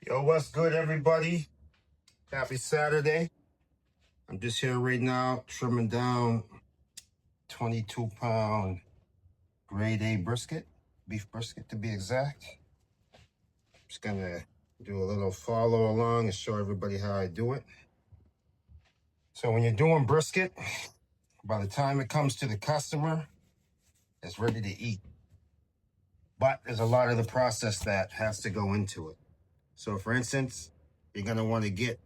Yo, what's good, everybody? Happy Saturday. I'm just here right now trimming down 22-pound grade A brisket, beef brisket to be exact. Just gonna do a little follow along and show everybody how I do it. So when you're doing brisket, by the time it comes to the customer, it's ready to eat. But there's a lot of the process that has to go into it. So for instance, you're gonna want to get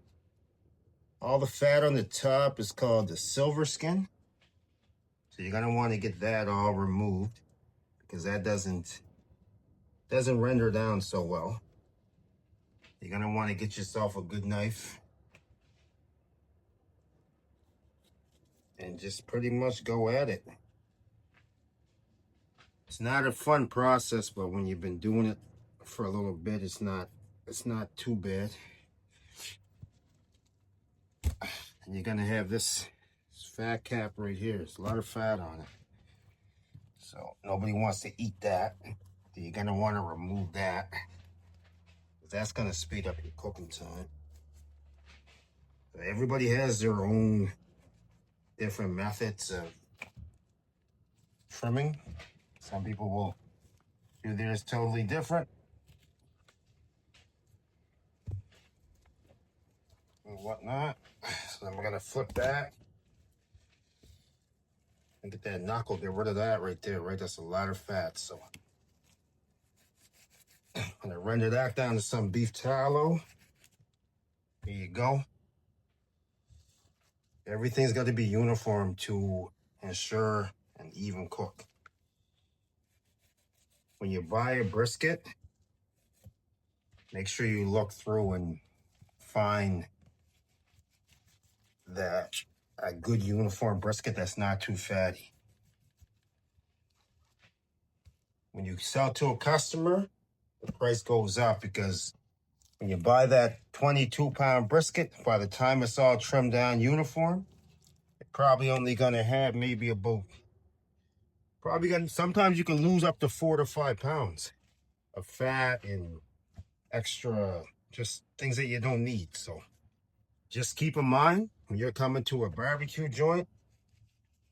all the fat on the top is called the silver skin. So you're gonna want to get that all removed because that doesn't render down so well. You're gonna want to get yourself a good knife and just pretty much go at it. It's not a fun process, but when you've been doing it for a little bit, it's not too bad. And you're gonna have this fat cap right here. There's a lot of fat on it. So nobody wants to eat that. You're gonna want to remove that. That's gonna speed up your cooking time. Everybody has their own different methods of trimming. Some people will do theirs totally different and whatnot. So then we're gonna flip back and get that knuckle, get rid of that right there, right? That's a lot of fat. So I'm gonna render that down to some beef tallow. There you go. Everything's got to be uniform to ensure an even cook. When you buy a brisket, make sure you look through and find that a good uniform brisket that's not too fatty. When you sell to a customer, the price goes up because when you buy that 22-pound brisket, by the time it's all trimmed down uniform, it's probably only gonna have maybe sometimes you can lose up to 4 to 5 pounds of fat and extra, just things that you don't need. So just keep in mind when you're coming to a barbecue joint,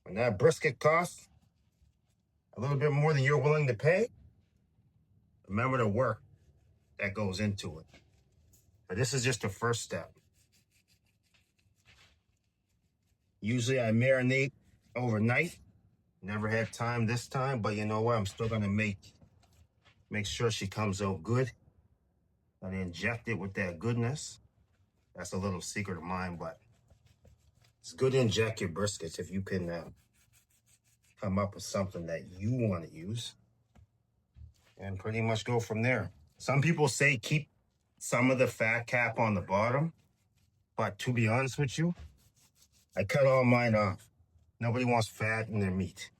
when that brisket costs a little bit more than you're willing to pay, remember the work that goes into it. But this is just the first step. Usually I marinate overnight. Never had time this time, but you know what? I'm still gonna make sure she comes out good. And inject it with that goodness. That's a little secret of mine, but it's good to inject your briskets if you can come up with something that you want to use and pretty much go from there. Some people say keep some of the fat cap on the bottom, but to be honest with you, I cut all mine off. Nobody wants fat in their meat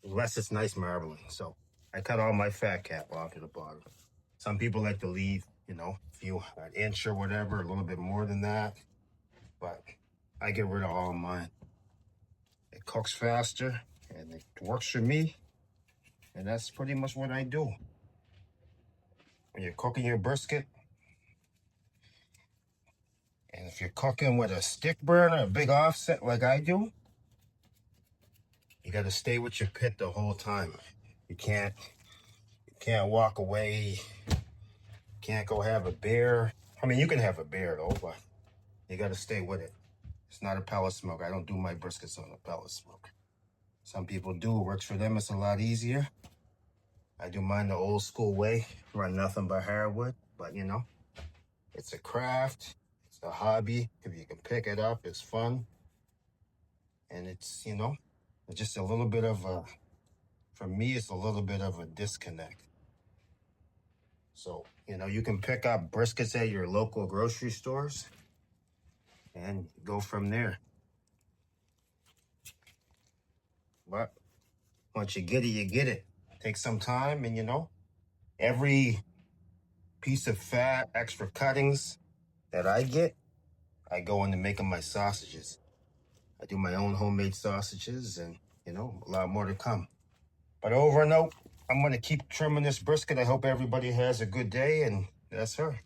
unless it's nice marbling. So I cut all my fat cap off to the bottom. Some people like to leave, a few, an inch or whatever, a little bit more than that. But I get rid of all of mine. It cooks faster and it works for me. And that's pretty much what I do. When you're cooking your brisket, and if you're cooking with a stick burner, a big offset like I do, you got to stay with your pit the whole time. You can't walk away. Can't go have a beer. I mean, you can have a beer though, but you got to stay with it. It's not a pellet smoke. I don't do my briskets on a pellet smoke. Some people do. It works for them. It's a lot easier. I do mine the old school way. Run nothing but hardwood. But, it's a craft. It's a hobby. If you can pick it up, it's fun. And it's, it's just a little bit of for me, it's a little bit of a disconnect. So, you can pick up briskets at your local grocery stores and go from there. But once you get it, you get it. Take some time and, every piece of fat, extra cuttings that I get, I go into making my sausages. I do my own homemade sausages and, a lot more to come. But over and out, I'm going to keep trimming this brisket. I hope everybody has a good day and That's her.